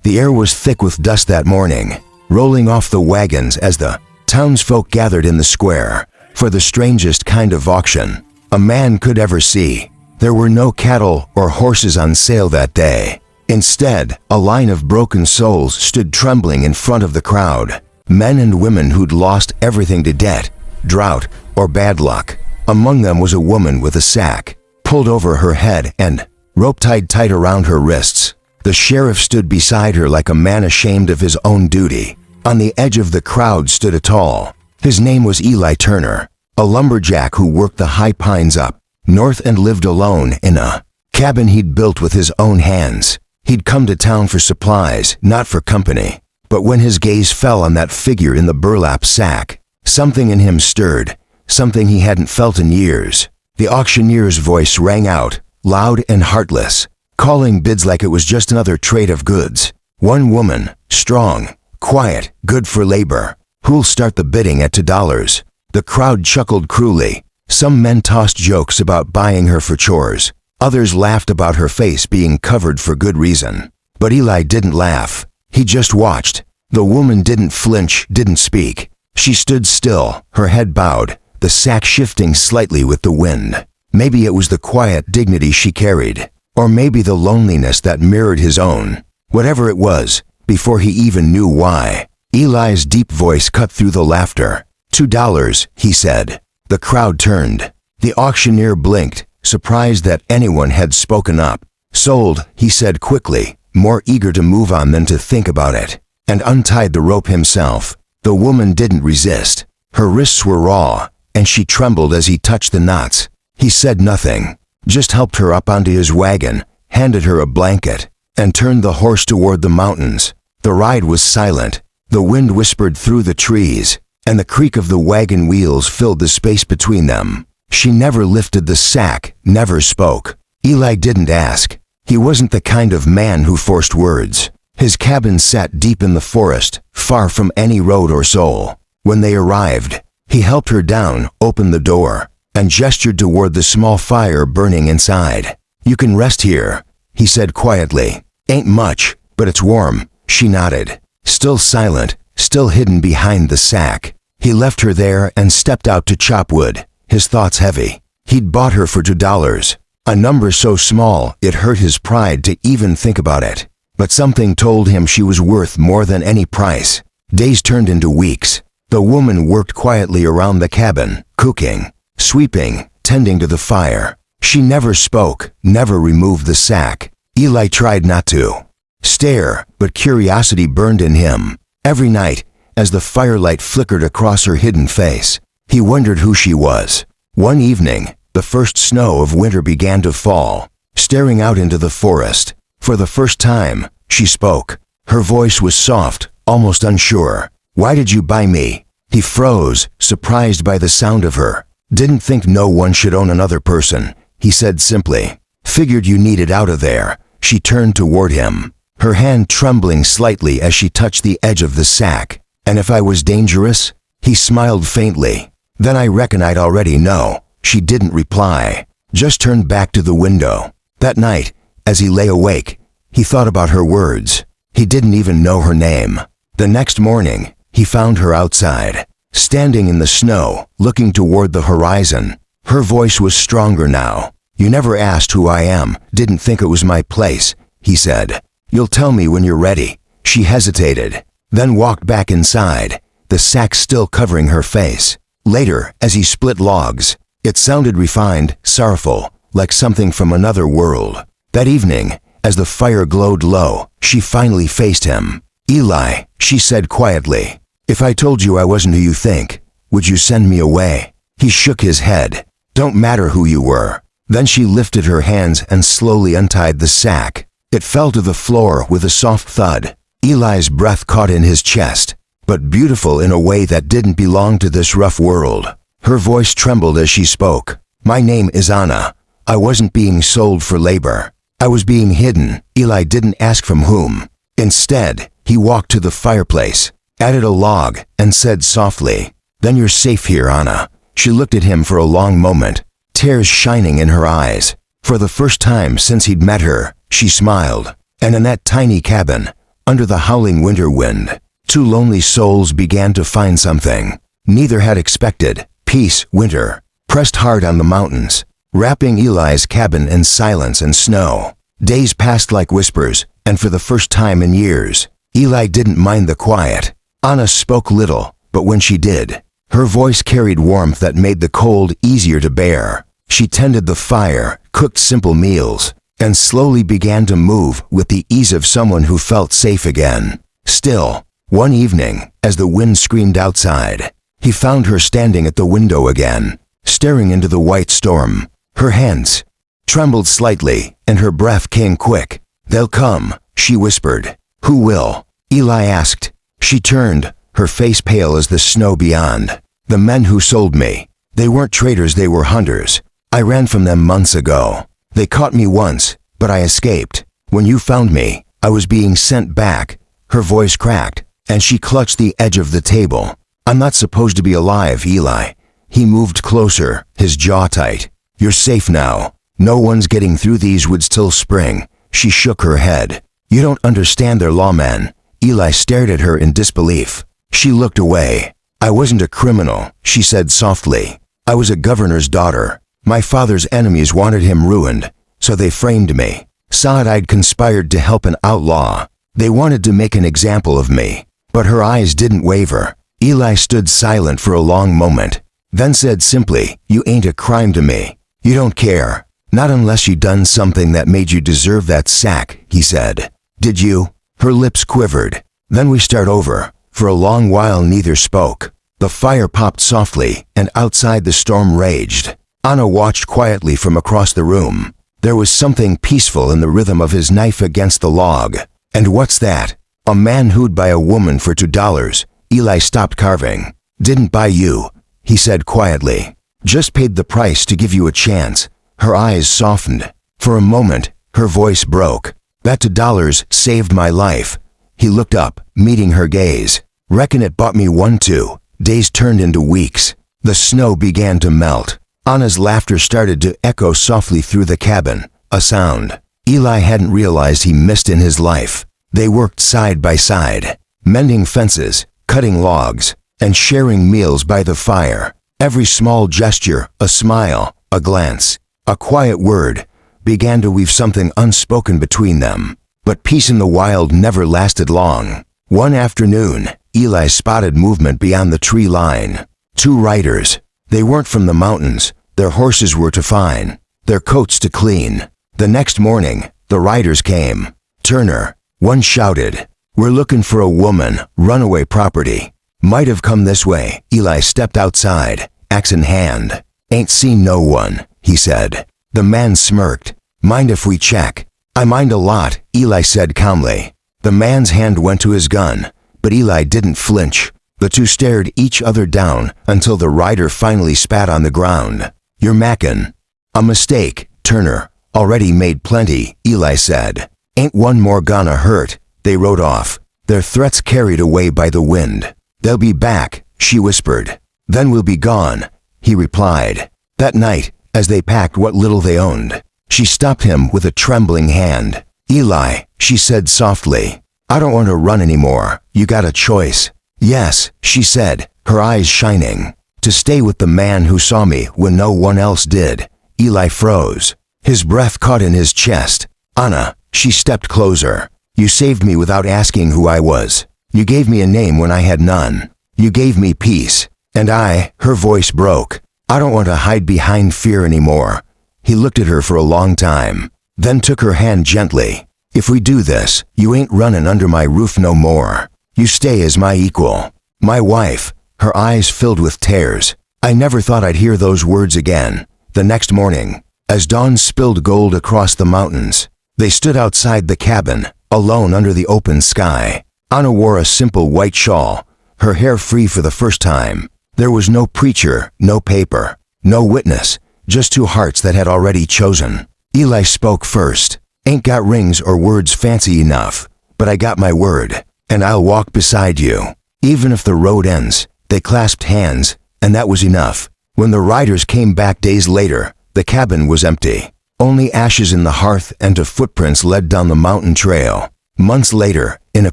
The air was thick with dust that morning, rolling off the wagons as the townsfolk gathered in the square for the strangest kind of auction a man could ever see. There were no cattle or horses on sale that day. Instead, a line of broken souls stood trembling in front of the crowd. Men and women who'd lost everything to debt, drought, or bad luck. Among them was a woman with a sack pulled over her head and rope tied tight around her wrists. The sheriff stood beside her like a man ashamed of his own duty. On the edge of the crowd stood a tall. His name was Eli Turner, a lumberjack who worked the high pines up north and lived alone in a cabin he'd built with his own hands. He'd come to town for supplies, not for company. But when his gaze fell on that figure in the burlap sack, something in him stirred, something he hadn't felt in years. The auctioneer's voice rang out, loud and heartless, calling bids like it was just another trade of goods. One woman, strong, quiet, good for labor. Who'll start the bidding at $2? The crowd chuckled cruelly. Some men tossed jokes about buying her for chores. Others laughed about her face being covered for good reason. But Eli didn't laugh. He just watched. The woman didn't flinch, didn't speak. She stood still, her head bowed, the sack shifting slightly with the wind. Maybe it was the quiet dignity she carried, or maybe the loneliness that mirrored his own. Whatever it was, before he even knew why, Eli's deep voice cut through the laughter. $2, he said. The crowd turned. The auctioneer blinked, surprised that anyone had spoken up. Sold, he said quickly, more eager to move on than to think about it, and untied the rope himself. The woman didn't resist. Her wrists were raw, and she trembled as he touched the knots. He said nothing, just helped her up onto his wagon, handed her a blanket, and turned the horse toward the mountains. The ride was silent. The wind whispered through the trees, and the creak of the wagon wheels filled the space between them. She never lifted the sack, never spoke. Eli didn't ask. He wasn't the kind of man who forced words. His cabin sat deep in the forest, far from any road or soul. When they arrived, he helped her down, opened the door, and gestured toward the small fire burning inside. "You can rest here," he said quietly. "Ain't much, but it's warm." She nodded. Still silent, still hidden behind the sack. He left her there and stepped out to chop wood, his thoughts heavy. He'd bought her for $2, a number so small it hurt his pride to even think about it. But something told him she was worth more than any price. Days turned into weeks. The woman worked quietly around the cabin, cooking, sweeping, tending to the fire. She never spoke, never removed the sack. Eli tried not to stare, but curiosity burned in him. Every night, as the firelight flickered across her hidden face, he wondered who she was. One evening, the first snow of winter began to fall. Staring out into the forest, for the first time, she spoke. Her voice was soft, almost unsure. "Why did you buy me?" He froze, surprised by the sound of her. "Didn't think no one should own another person," he said simply. "Figured you needed out of there." She turned toward him, her hand trembling slightly as she touched the edge of the sack. "And if I was dangerous?" He smiled faintly. "Then I reckon I'd already know." She didn't reply, just turned back to the window. That night, as he lay awake, he thought about her words. He didn't even know her name. The next morning, he found her outside, standing in the snow, looking toward the horizon. Her voice was stronger now. "You never asked who I am, didn't think it was my place," he said. "You'll tell me when you're ready." She hesitated, then walked back inside, the sack still covering her face. Later, as he split logs, it sounded refined, sorrowful, like something from another world. That evening, as the fire glowed low, she finally faced him. "Eli," she said quietly, "if I told you I wasn't who you think, would you send me away?" He shook his head. "Don't matter who you were." Then she lifted her hands and slowly untied the sack. It fell to the floor with a soft thud. Eli's breath caught in his chest, but beautiful in a way that didn't belong to this rough world. Her voice trembled as she spoke. "My name is Anna. I wasn't being sold for labor. I was being hidden." Eli didn't ask from whom. Instead, he walked to the fireplace, added a log, and said softly, "Then you're safe here, Anna." She looked at him for a long moment, tears shining in her eyes. For the first time since he'd met her, she smiled. And in that tiny cabin, Under the howling winter wind, two lonely souls began to find something neither had expected. Peace, winter, pressed hard on the mountains, wrapping Eli's cabin in silence and snow. Days passed like whispers, and for the first time in years, Eli didn't mind the quiet. Anna spoke little, but when she did, her voice carried warmth that made the cold easier to bear. She tended the fire, cooked simple meals, and slowly began to move with the ease of someone who felt safe again. Still, one evening, as the wind screamed outside, he found her standing at the window again, staring into the white storm. Her hands trembled slightly, and her breath came quick. "They'll come," she whispered. "Who will?" Eli asked. She turned, her face pale as the snow beyond. "The men who sold me. They weren't traders, they were hunters. I ran from them months ago. They caught me once, but I escaped. When you found me, I was being sent back." Her voice cracked, and she clutched the edge of the table. "I'm not supposed to be alive, Eli." He moved closer, his jaw tight. "You're safe now. No one's getting through these woods till spring." She shook her head. "You don't understand their lawmen." Eli stared at her in disbelief. She looked away. "I wasn't a criminal," she said softly. "I was a governor's daughter. My father's enemies wanted him ruined, so they framed me. Saw I'd conspired to help an outlaw. They wanted to make an example of me." But her eyes didn't waver. Eli stood silent for a long moment, then said simply, "You ain't a crime to me. You don't care. Not unless you done something that made you deserve that sack," he said. "Did you?" Her lips quivered. "Then we start over." For a long while neither spoke. The fire popped softly, and outside the storm raged. Anna watched quietly from across the room. There was something peaceful in the rhythm of his knife against the log. "And what's that?" "A man who'd buy a woman for $2. Eli stopped carving. "Didn't buy you," he said quietly. "Just paid the price to give you a chance." Her eyes softened. For a moment, her voice broke. "That $2 saved my life." He looked up, meeting her gaze. "Reckon it bought me one too." Days turned into weeks. The snow began to melt. Anna's laughter started to echo softly through the cabin, a sound Eli hadn't realized he missed in his life. They worked side by side, mending fences, cutting logs, and sharing meals by the fire. Every small gesture, a smile, a glance, a quiet word, began to weave something unspoken between them. But peace in the wild never lasted long. One afternoon, Eli spotted movement beyond the tree line. Two riders. They weren't from the mountains. Their horses were to fine, their coats to clean. The next morning, the riders came. "Turner," one shouted. "We're looking for a woman, runaway property." "Might have come this way." Eli stepped outside, axe in hand. "Ain't seen no one," he said. The man smirked. "Mind if we check?" "I mind a lot," Eli said calmly. The man's hand went to his gun, but Eli didn't flinch. The two stared each other down until the rider finally spat on the ground. "You're mackin'." "A mistake, Turner. Already made plenty," Eli said. "Ain't one more gonna hurt." They rode off, their threats carried away by the wind. "They'll be back," she whispered. "Then we'll be gone," he replied. That night, as they packed what little they owned, she stopped him with a trembling hand. "Eli," she said softly, "I don't want to run anymore. You got a choice." "Yes," she said, her eyes shining. "To stay with the man who saw me when no one else did." Eli froze. His breath caught in his chest. "Anna," she stepped closer. "You saved me without asking who I was. You gave me a name when I had none. You gave me peace. And her voice broke. "I don't want to hide behind fear anymore." He looked at her for a long time, then took her hand gently. "If we do this, you ain't running under my roof no more. You stay as my equal, my wife." Her eyes filled with tears. I never thought I'd hear those words again. The next morning, as dawn spilled gold across the mountains, they stood outside the cabin, alone under the open sky. Anna wore a simple white shawl, her hair free for the first time. There was no preacher, no paper, no witness, just two hearts that had already chosen. Eli spoke first. "Ain't got rings or words fancy enough, but I got my word, and I'll walk beside you, even if the road ends." They clasped hands, and that was enough. When the riders came back days later, the cabin was empty. Only ashes in the hearth and footprints led down the mountain trail. Months later, In a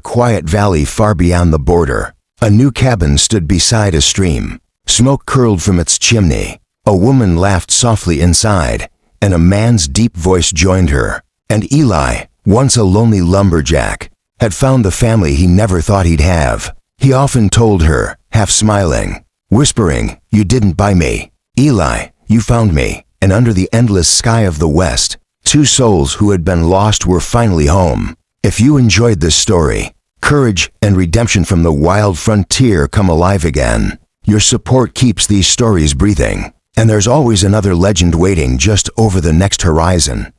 quiet valley far beyond the border, a new cabin stood beside a stream. Smoke curled from its chimney. A woman laughed softly inside, and a man's deep voice joined her. And Eli, once a lonely lumberjack, had found the family he never thought he'd have. He often told her, half smiling, whispering, "You didn't buy me, Eli, you found me." And under the endless sky of the West, two souls who had been lost were finally home. If you enjoyed this story, courage and redemption from the wild frontier come alive again. Your support keeps these stories breathing, and there's always another legend waiting just over the next horizon.